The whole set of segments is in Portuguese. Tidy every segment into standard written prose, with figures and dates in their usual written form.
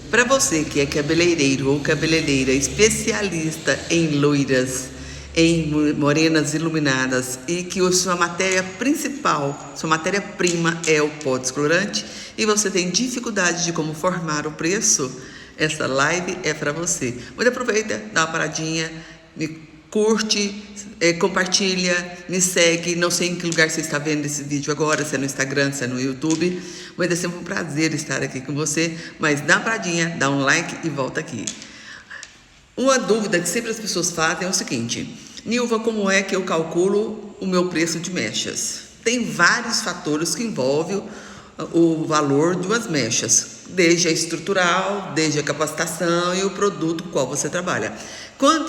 Para você que é cabeleireiro ou cabeleireira especialista em loiras, em morenas iluminadas e que a sua matéria principal, sua matéria-prima é o pó descolorante e você tem dificuldade de como formar o preço, essa live é para você. Mas aproveita, dá uma paradinha, me curte, compartilha, me segue. Não sei em que lugar você está vendo esse vídeo agora, se é no Instagram, se é no YouTube, mas é sempre um prazer estar aqui com você. Mas dá uma paradinha, dá um like e volta aqui. Uma dúvida que sempre as pessoas fazem é o seguinte: Nilva, como é que eu calculo o meu preço de mechas? Tem vários fatores que envolvem o valor de umas mechas, desde a estrutural, desde a capacitação e o produto com o qual você trabalha.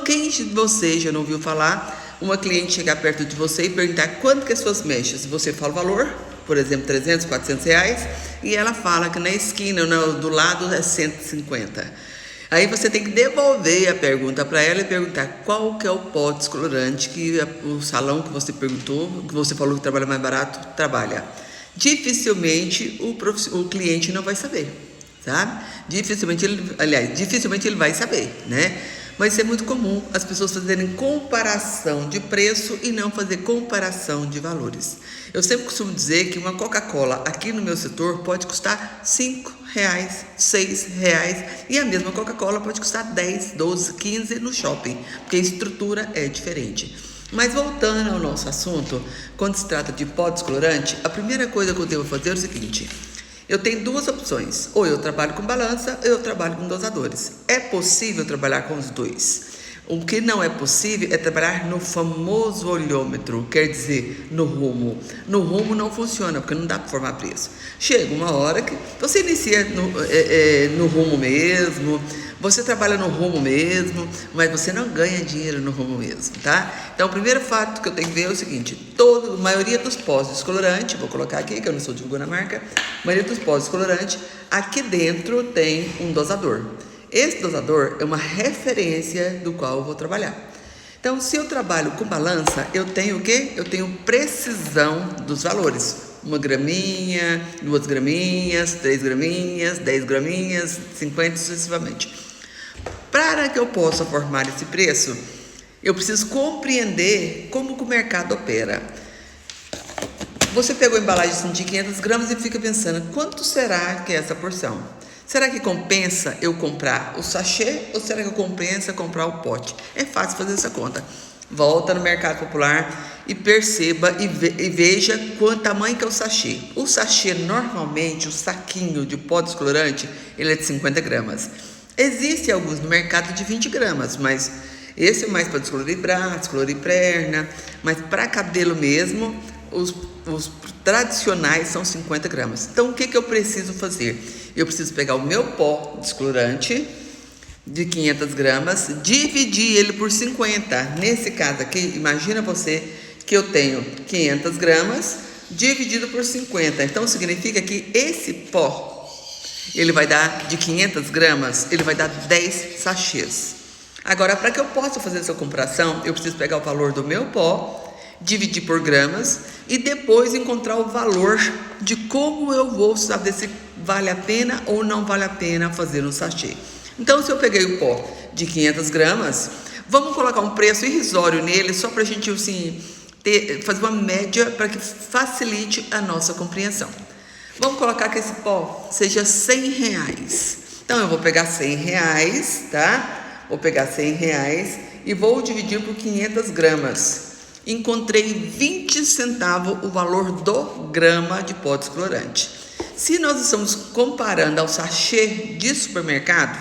Quem de vocês já não ouviu falar uma cliente chegar perto de você e perguntar quanto que é suas mechas? Você fala o valor, por exemplo, 300, 400 reais, e ela fala que na esquina, do lado é 150. Aí você tem que devolver a pergunta para ela e perguntar qual que é o pó descolorante que o salão que você perguntou, que você falou que trabalha mais barato, trabalha. Dificilmente o cliente não vai saber, sabe? Dificilmente ele vai saber, né? Mas isso é muito comum as pessoas fazerem comparação de preço e não fazer comparação de valores. Eu sempre costumo dizer que uma Coca-Cola aqui no meu setor pode custar R$5, R$6 e a mesma Coca-Cola pode custar 10, 12, 15 no shopping, porque a estrutura é diferente. Mas voltando ao nosso assunto, quando se trata de pó descolorante, a primeira coisa que eu devo fazer é o seguinte: eu tenho duas opções, ou eu trabalho com balança ou eu trabalho com dosadores. É possível trabalhar com os dois. O que não é possível é trabalhar no famoso olhômetro, quer dizer, no rumo. No rumo não funciona, porque não dá para formar preço. Chega uma hora que você inicia no rumo mesmo, você trabalha no rumo mesmo, mas você não ganha dinheiro no rumo mesmo, tá? Então, o primeiro fato que eu tenho que ver é o seguinte: a maioria dos pós descolorante, vou colocar aqui, que eu não estou divulgando a marca, a maioria dos pós descolorante, aqui dentro tem um dosador. Esse dosador é uma referência do qual eu vou trabalhar. Então, se eu trabalho com balança, eu tenho o quê? Eu tenho precisão dos valores. 1 graminha, 2 graminhas, 3 graminhas, 10 graminhas, 50 sucessivamente. Para que eu possa formar esse preço, eu preciso compreender como que o mercado opera. Você pegou a embalagem de 500 gramas e fica pensando, quanto será que é essa porção? Será que compensa eu comprar o sachê ou será que compensa comprar o pote? É fácil fazer essa conta. Volta no mercado popular e perceba e veja quanto tamanho que é o sachê. O sachê, normalmente, o saquinho de pó descolorante, ele é de 50 gramas. Existem alguns no mercado de 20 gramas, mas esse é mais para descolorir braço, descolorir perna, mas para cabelo mesmo, os tradicionais são 50 gramas. Então, o que eu preciso fazer? Eu preciso pegar o meu pó descolorante de 500 gramas, dividir ele por 50. Nesse caso aqui, imagina você que eu tenho 500 gramas dividido por 50. Então, significa que esse pó, ele vai dar, de 500 gramas, ele vai dar 10 sachês. Agora, para que eu possa fazer essa comparação, eu preciso pegar o valor do meu pó, dividir por gramas e depois encontrar o valor de como eu vou saber se vale a pena ou não vale a pena fazer um sachê. Então, se eu peguei o pó de 500 gramas, vamos colocar um preço irrisório nele, só para a gente assim, fazer uma média para que facilite a nossa compreensão. Vamos colocar que esse pó seja R$100. Então, eu vou pegar R$100, tá? Vou pegar R$100 e vou dividir por 500 gramas. Encontrei 20 centavos o valor do grama de pó descolorante. Se nós estamos comparando ao sachê de supermercado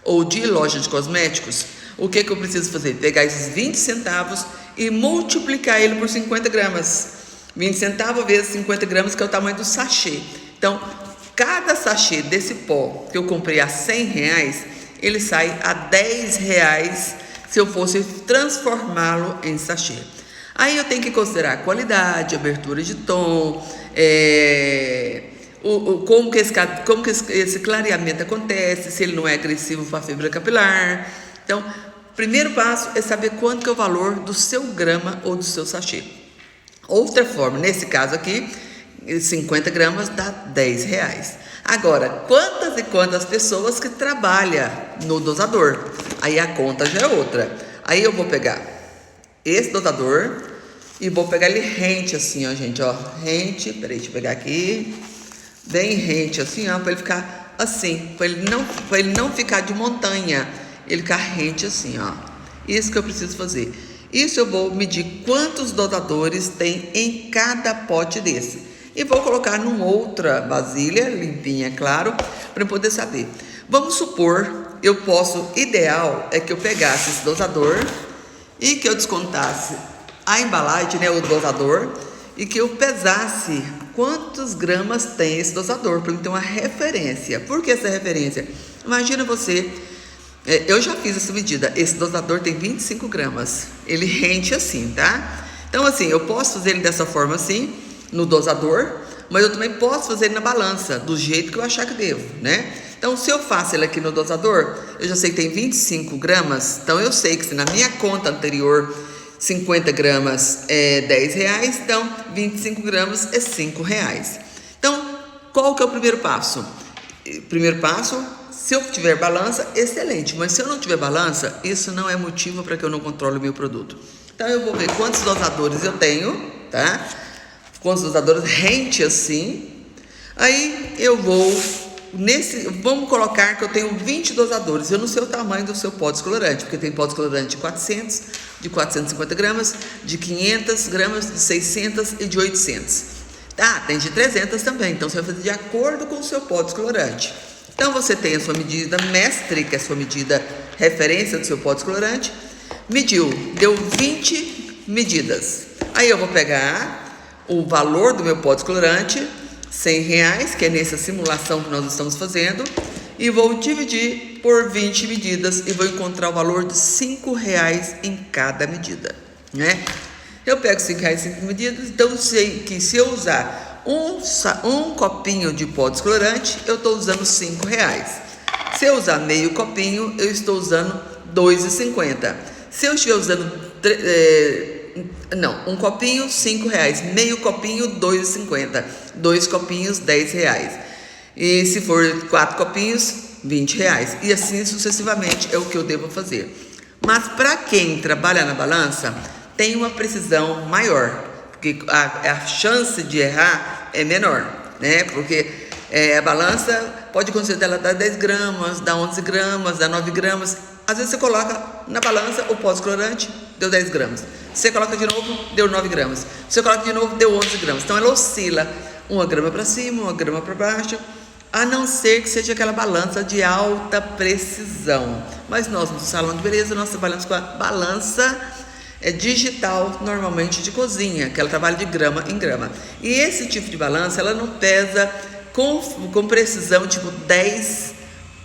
ou de loja de cosméticos, o que eu preciso fazer? Pegar esses 20 centavos e multiplicar ele por 50 gramas. 20 centavos vezes 50 gramas, que é o tamanho do sachê. Então, cada sachê desse pó que eu comprei a R$100, ele sai a R$10 se eu fosse transformá-lo em sachê. Aí eu tenho que considerar a qualidade, abertura de tom, como que esse clareamento acontece, se ele não é agressivo para a fibra capilar. Então, primeiro passo é saber quanto que é o valor do seu grama ou do seu sachê. Outra forma, nesse caso aqui, 50 gramas dá 10 reais. Agora, quantas e quantas pessoas que trabalham no dosador? Aí a conta já é outra. Aí eu vou pegar esse dosador e vou pegar ele rente assim, ó, gente, ó. Rente, peraí, deixa eu pegar aqui. Bem rente assim, ó, para ele ficar assim. Para ele não ficar de montanha. Ele ficar rente assim, ó. Isso que eu preciso fazer. Isso eu vou medir quantos dosadores tem em cada pote desse. E vou colocar numa outra vasilha, limpinha, claro, para poder saber. Vamos supor, ideal é que eu pegasse esse dosador e que eu descontasse a embalagem, né, o dosador, e que eu pesasse quantos gramas tem esse dosador, para eu ter uma referência. Por que essa referência? Imagina você, eu já fiz essa medida, esse dosador tem 25 gramas, ele rende assim, tá? Então assim, eu posso fazer ele dessa forma assim, no dosador, mas eu também posso fazer ele na balança, do jeito que eu achar que devo, né? Então, se eu faço ele aqui no dosador, eu já sei que tem 25 gramas, então eu sei que se na minha conta anterior 50 gramas é 10 reais, então 25 gramas é 5 reais. Então, qual que é o primeiro passo? Primeiro passo, se eu tiver balança, excelente, mas se eu não tiver balança, isso não é motivo para que eu não controle o meu produto. Então, eu vou ver quantos dosadores eu tenho, tá? Quantos dosadores rente assim. Aí eu vou vamos colocar que eu tenho 20 dosadores. Eu não sei o tamanho do seu pó descolorante, porque tem pó descolorante de 400, de 450 gramas, de 500 gramas, de 600 e de 800. Tá, tem de 300 também. Então você vai fazer de acordo com o seu pó descolorante. Então você tem a sua medida mestre, que é a sua medida referência do seu pó descolorante. Mediu, deu 20 medidas. Aí eu vou pegar o valor do meu pó descolorante, 100 reais, que é nessa simulação que nós estamos fazendo, e vou dividir por 20 medidas e vou encontrar o valor de 5 reais em cada medida, né? Eu pego 5 reais em 5 medidas, então sei que se eu usar um copinho de pó descolorante, eu estou usando 5 reais. Se eu usar meio copinho, eu estou usando 2,50. Se eu estiver usando um copinho, 5 reais. Meio copinho, 2,50. 2 copinhos, 10 reais. E se for 4 copinhos, 20 reais. E assim sucessivamente é o que eu devo fazer. Mas para quem trabalha na balança, tem uma precisão maior. Porque a chance de errar é menor, né? Porque a balança pode acontecer dela dar 10 gramas, dar 11 gramas, dar 9 gramas. Às vezes você coloca na balança o pó descolorante, deu 10 gramas. Você coloca de novo, deu 9 gramas. Você coloca de novo, deu 11 gramas. Então ela oscila 1 grama para cima, 1 grama para baixo, a não ser que seja aquela balança de alta precisão. Mas nós, no salão de beleza, nós trabalhamos com a balança digital, normalmente de cozinha, que ela trabalha de grama em grama. E esse tipo de balança, ela não pesa com precisão, tipo 10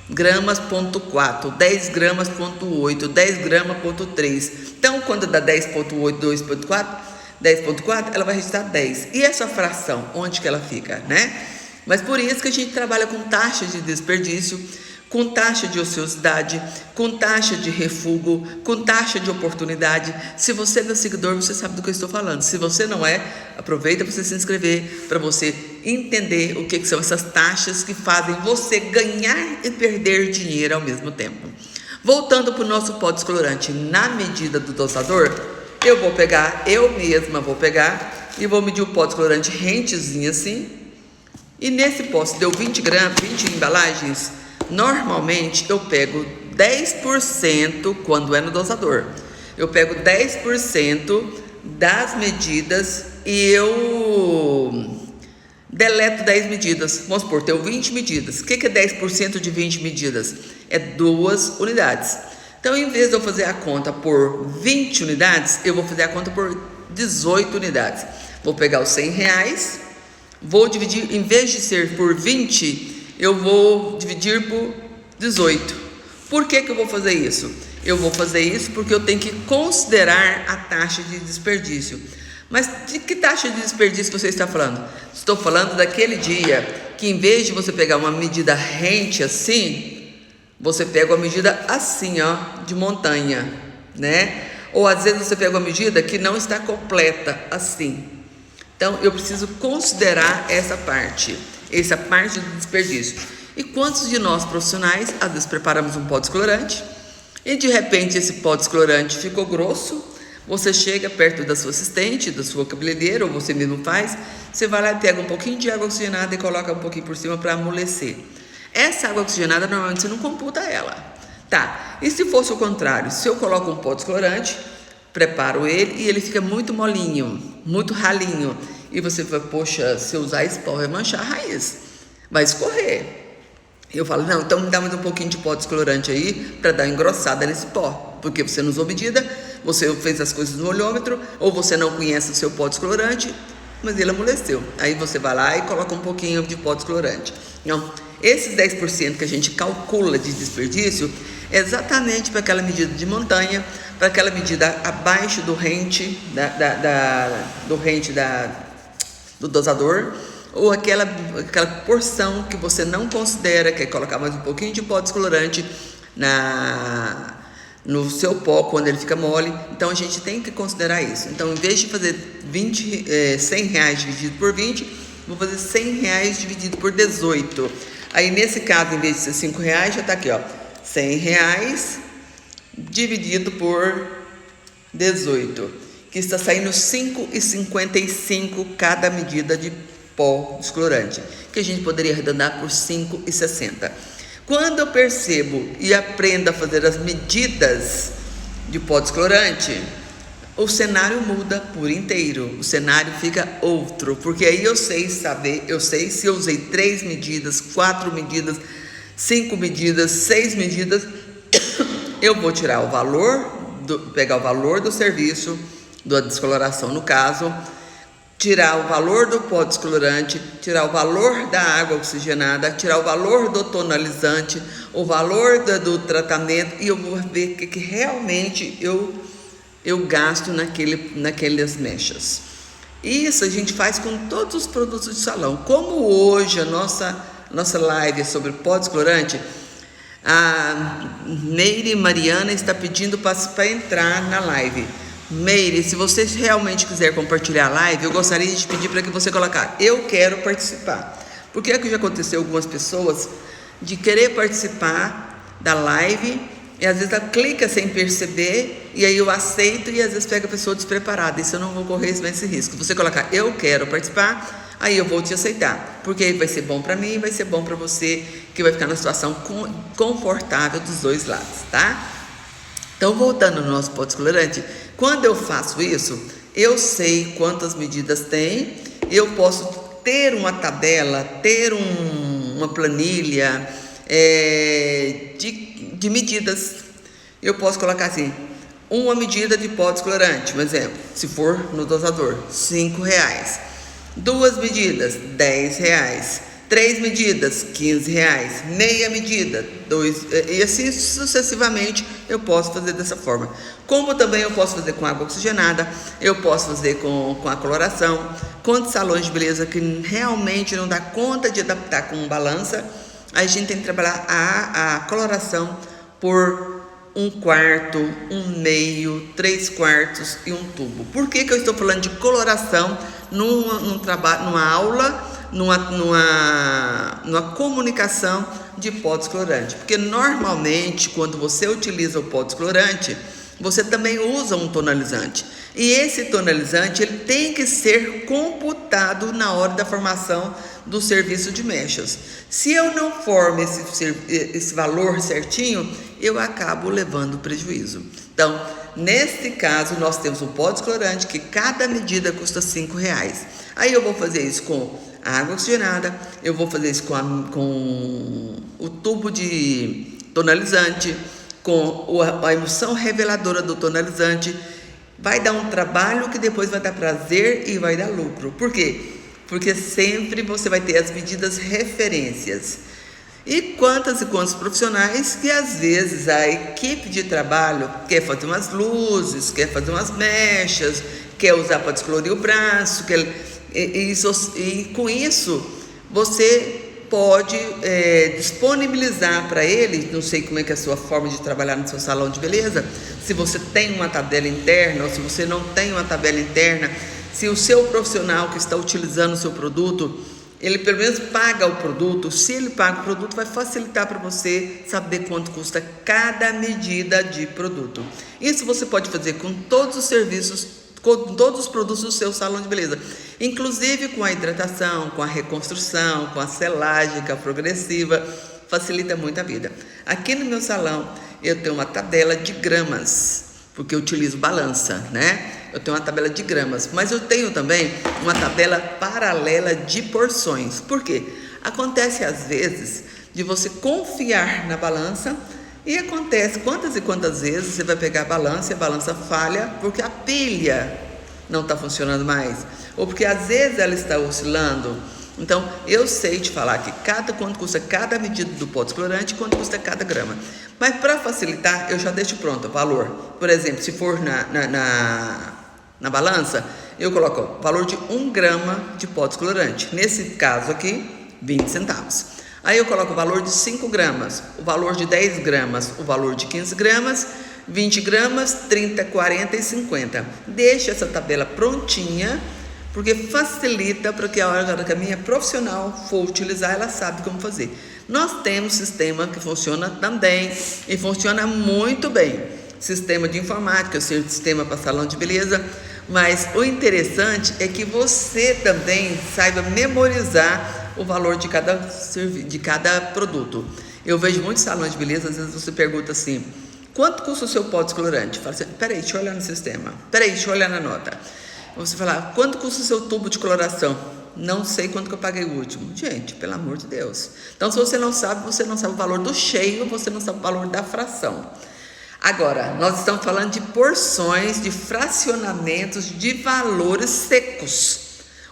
gramas, ponto 4, 10 gramas, ponto 8, 10 gramas, ponto 3. Então, quando dá 10,8, 2,4, 10,4, ela vai registrar 10. E essa fração, onde que ela fica, né? Mas por isso que a gente trabalha com taxa de desperdício, com taxa de ociosidade, com taxa de refúgio, com taxa de oportunidade. Se você é meu seguidor, você sabe do que eu estou falando. Se você não é, aproveita para você se inscrever, para você entender o que são essas taxas que fazem você ganhar e perder dinheiro ao mesmo tempo. Voltando para o nosso pó descolorante, na medida do dosador, eu mesma vou pegar e vou medir o pó descolorante rentezinho assim. E nesse pó, se deu 20 gramas, 20 embalagens, normalmente eu pego 10% quando é no dosador. Eu pego 10% das medidas e eu deleto 10 medidas. Vamos supor, tenho 20 medidas. O que é 10% de 20 medidas? É 2 unidades. Então, em vez de eu fazer a conta por 20 unidades, eu vou fazer a conta por 18 unidades. Vou pegar os 100 reais, vou dividir, em vez de ser por 20, eu vou dividir por 18. Por que eu vou fazer isso? Eu vou fazer isso porque eu tenho que considerar a taxa de desperdício. Mas de que taxa de desperdício você está falando? Estou falando daquele dia que, em vez de você pegar uma medida rente assim, você pega uma medida assim, ó, de montanha, né? Ou às vezes você pega uma medida que não está completa assim. Então, eu preciso considerar essa parte do desperdício. E quantos de nós profissionais, às vezes preparamos um pó descolorante e de repente esse pó descolorante ficou grosso, você chega perto da sua assistente, da sua cabeleireira, ou você mesmo faz, você vai lá e pega um pouquinho de água oxigenada e coloca um pouquinho por cima para amolecer. Essa água oxigenada, normalmente você não computa ela. Tá, e se fosse o contrário, se eu coloco um pó descolorante, preparo ele e ele fica muito molinho, muito ralinho. E você vai, poxa, se eu usar esse pó vai manchar a raiz, vai escorrer. Eu falo, não, então me dá mais um pouquinho de pó descolorante aí para dar uma engrossada nesse pó. Porque você não usou medida, você fez as coisas no olhômetro, ou você não conhece o seu pó descolorante, mas ele amoleceu. Aí você vai lá e coloca um pouquinho de pó descolorante. Não, esses 10% que a gente calcula de desperdício é exatamente para aquela medida de montanha, para aquela medida abaixo do rente, do dosador, ou aquela porção que você não considera, quer colocar mais um pouquinho de pó descolorante no seu pó quando ele fica mole. Então a gente tem que considerar isso. Então, em vez de fazer 100 reais dividido por 20, vou fazer 100 reais dividido por 18. Aí nesse caso, em vez de ser 5 reais, já está aqui, ó, 100 reais dividido por 18, que está saindo 5,55 cada medida de pó descolorante, que a gente poderia arredondar por 5,60. Quando eu percebo e aprendo a fazer as medidas de pó descolorante, o cenário muda por inteiro, o cenário fica outro, porque aí eu sei se eu usei 3 medidas, 4 medidas, 5 medidas, 6 medidas, eu vou tirar o valor, pegar o valor do serviço, da descoloração no caso, tirar o valor do pó descolorante, tirar o valor da água oxigenada, tirar o valor do tonalizante, o valor do tratamento, e eu vou ver o que realmente eu gasto naquelas mechas. Isso a gente faz com todos os produtos de salão. Como hoje a nossa live é sobre pó descolorante, a Meire Mariana está pedindo para entrar na live. Meire, se você realmente quiser compartilhar a live, eu gostaria de pedir para que você colocar, eu quero participar. Porque é que já aconteceu algumas pessoas de querer participar da live e às vezes ela clica sem perceber, e aí eu aceito e às vezes pega a pessoa despreparada. Isso eu não vou correr esse risco. Você colocar, eu quero participar, aí eu vou te aceitar, porque aí vai ser bom para mim e vai ser bom para você, que vai ficar na situação confortável dos dois lados, tá? Então, voltando no nosso pó descolorante, quando eu faço isso, eu sei quantas medidas tem, eu posso ter uma tabela, ter uma planilha de medidas. Eu posso colocar assim, uma medida de pó descolorante, um exemplo, se for no dosador, 5 reais. 2 medidas, 10 reais. 3 medidas, 15 reais. Meia medida, 2, e assim sucessivamente eu posso fazer dessa forma. Como também eu posso fazer com água oxigenada, eu posso fazer com a coloração. Quantos salões de beleza que realmente não dá conta de adaptar com balança, a gente tem que trabalhar a coloração por 1/4, 1/2, 3/4 e um tubo. Por que eu estou falando de coloração num trabalho, numa aula, numa comunicação de pó descolorante? Porque normalmente quando você utiliza o pó descolorante, você também usa um tonalizante, e esse tonalizante ele tem que ser computado na hora da formação do serviço de mechas. Se eu não formo esse valor certinho, eu acabo levando prejuízo. Então, nesse caso, nós temos um pó descolorante que cada medida custa 5 reais. Aí eu vou fazer isso com água oxigenada, eu vou fazer isso com o tubo de tonalizante, com a emulsão reveladora do tonalizante. Vai dar um trabalho que depois vai dar prazer e vai dar lucro. Por quê? Porque sempre você vai ter as medidas referências. E quantos profissionais que às vezes a equipe de trabalho quer fazer umas luzes, quer fazer umas mechas, quer usar para descolorir o braço, e com isso você pode disponibilizar para ele, não sei como é que é a sua forma de trabalhar no seu salão de beleza, se você tem uma tabela interna ou se você não tem uma tabela interna, se o seu profissional que está utilizando o seu produto, ele pelo menos paga o produto. Se ele paga o produto, vai facilitar para você saber quanto custa cada medida de produto. Isso você pode fazer com todos os serviços, com todos os produtos do seu salão de beleza, inclusive com a hidratação, com a reconstrução, com a selagem, com a progressiva. Facilita muito a vida. Aqui no meu salão eu tenho uma tabela de gramas, porque eu utilizo balança, né? Eu tenho uma tabela de gramas, mas eu tenho também uma tabela paralela de porções. Por quê? Acontece às vezes de você confiar na balança e acontece quantas e quantas vezes você vai pegar a balança e a balança falha porque a pilha não está funcionando mais, ou porque às vezes ela está oscilando. Então, eu sei te falar que quanto custa cada medida do pó descolorante e quanto custa cada grama. Mas para facilitar, eu já deixo pronto o valor. Por exemplo, se for na balança, eu coloco o valor de 1 grama de pó descolorante. Nesse caso aqui, 20 centavos. Aí eu coloco o valor de 5 gramas, o valor de 10 gramas, o valor de 15 gramas, 20 gramas, 30, 40 e 50. Deixa essa tabela prontinha, porque facilita para que a hora que a minha profissional for utilizar, ela sabe como fazer. Nós temos sistema que funciona também e funciona muito bem. Sistema de informática, sistema para salão de beleza, mas o interessante é que você também saiba memorizar o valor de cada produto. Eu vejo muitos salões de beleza, às vezes você pergunta assim, quanto custa o seu pó descolorante? Fala assim, peraí, deixa eu olhar no sistema, peraí, deixa eu olhar na nota. Você fala, quanto custa o seu tubo de coloração? Não sei quanto que eu paguei o último. Gente, pelo amor de Deus. Então, se você não sabe o valor do cheio, você não sabe o valor da fração. Agora, nós estamos falando de porções, de fracionamentos, de valores secos.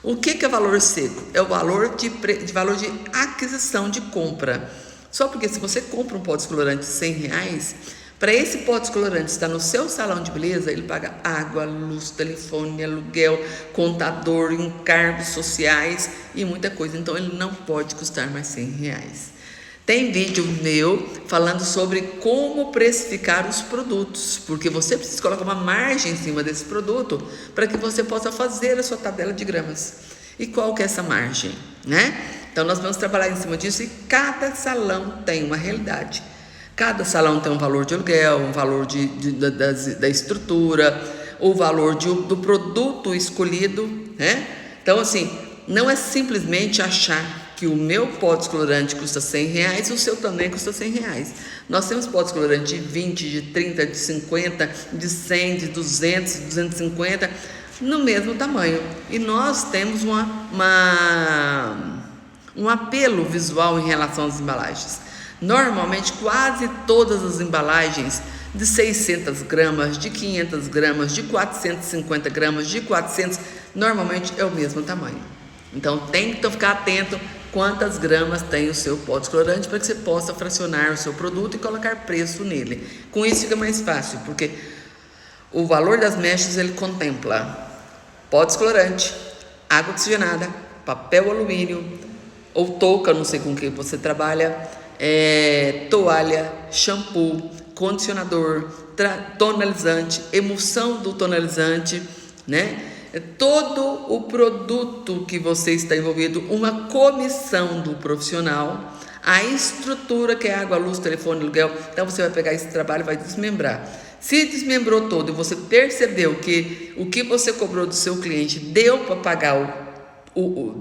O que é valor seco? É o valor de aquisição de compra. Só porque se você compra um pó descolorante de R$100, para esse pó descolorante estar no seu salão de beleza, ele paga água, luz, telefone, aluguel, contador, encargos sociais e muita coisa. Então, ele não pode custar mais R$100. Tem vídeo meu falando sobre como precificar os produtos, porque você precisa colocar uma margem em cima desse produto para que você possa fazer a sua tabela de gramas. E qual que é essa margem, né? Então, nós vamos trabalhar em cima disso e cada salão tem uma realidade. Cada salão tem um valor de aluguel, um valor da estrutura, o valor do produto escolhido, né? Então, assim, não é simplesmente achar que o meu pó descolorante custa R$100 e o seu também custa R$100. Nós temos pó descolorante de 20, de 30, de 50, de 100, de 200, de 250, no mesmo tamanho. E nós temos um apelo visual em relação às embalagens. Normalmente, quase todas as embalagens de 600 gramas, de 500 gramas, de 450 gramas, de 400, normalmente é o mesmo tamanho. Então, tem que ficar atento quantas gramas tem o seu pó descolorante para que você possa fracionar o seu produto e colocar preço nele. Com isso fica mais fácil, porque o valor das mechas ele contempla pó descolorante, água oxigenada, papel alumínio ou touca, não sei com que você trabalha, toalha, shampoo, condicionador, tonalizante, emulsão do tonalizante, né? Todo o produto que você está envolvido, uma comissão do profissional, a estrutura que é água, luz, telefone, aluguel. Então você vai pegar esse trabalho e vai desmembrar. Se desmembrou todo e você percebeu que o que você cobrou do seu cliente deu para pagar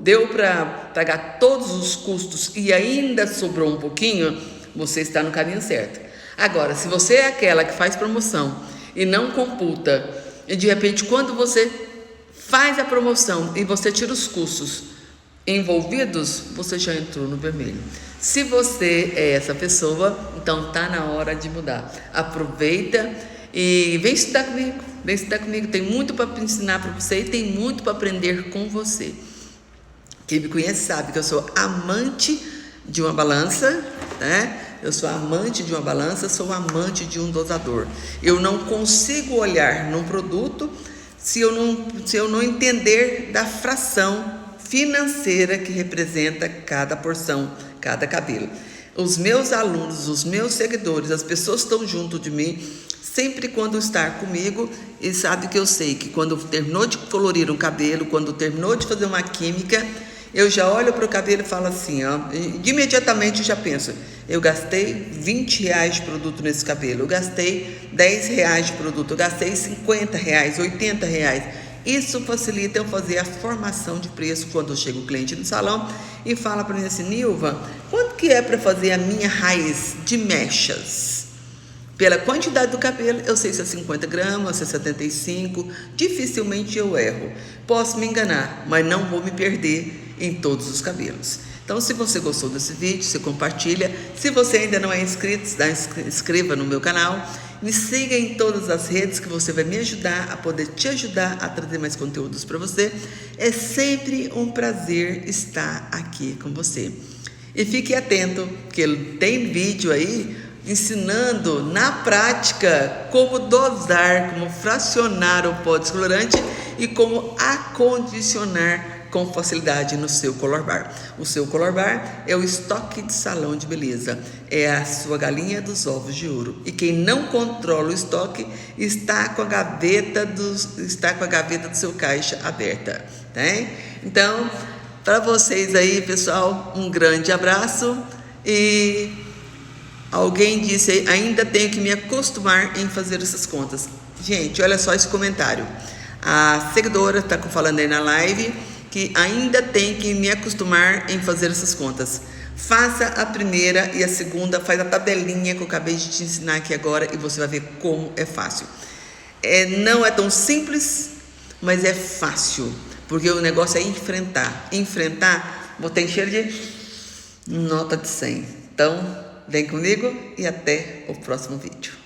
deu para pagar todos os custos e ainda sobrou um pouquinho, você está no caminho certo. Agora, se você é aquela que faz promoção e não computa, e de repente quando você faz a promoção e você tira os custos envolvidos, você já entrou no vermelho. Se você é essa pessoa, então tá na hora de mudar. Aproveita e vem estudar comigo, tem muito para ensinar para você e tem muito para aprender com você. Quem me conhece sabe que eu sou amante de uma balança, né? Eu sou amante de uma balança, sou amante de um dosador. Eu não consigo olhar num produto se eu não entender da fração financeira que representa cada porção, cada cabelo. os meus alunos, os meus seguidores, as pessoas que estão junto de mim, sempre quando estar comigo, e sabe que eu sei que quando terminou de colorir um cabelo, quando terminou de fazer uma química, eu já olho para o cabelo e falo assim, ó, de imediatamente eu já penso, eu gastei R$20 de produto nesse cabelo, eu gastei R$10 de produto, eu gastei R$50, R$80. Isso facilita eu fazer a formação de preço quando chega o cliente no salão e fala para mim assim, Nilva, quanto que é para fazer a minha raiz de mechas? Pela quantidade do cabelo, eu sei se é 50 gramas, se é 75, dificilmente eu erro. Posso me enganar, mas não vou me perder em todos os cabelos. Então, se você gostou desse vídeo, você compartilha. Se você ainda não é inscrito, inscreva no meu canal. Me siga em todas as redes que você vai me ajudar a poder te ajudar a trazer mais conteúdos para você. É sempre um prazer estar aqui com você. E fique atento, que tem vídeo aí ensinando na prática como dosar, como fracionar o pó descolorante e como acondicionar com facilidade no seu Color Bar. O seu Color Bar é o estoque de salão de beleza, é a sua galinha dos ovos de ouro. E quem não controla o estoque está com a gaveta do seu caixa aberta, né? Então, para vocês aí, pessoal, um grande abraço. E alguém disse, ainda tenho que me acostumar em fazer essas contas. Gente, olha só esse comentário. A seguidora está falando aí na live que ainda tem que me acostumar em fazer essas contas. Faça a primeira e a segunda, faz a tabelinha que eu acabei de te ensinar aqui agora e você vai ver como é fácil. Não é tão simples, mas é fácil, porque o negócio é enfrentar. Enfrentar, botei cheiro de nota de 100. Então, vem comigo e até o próximo vídeo.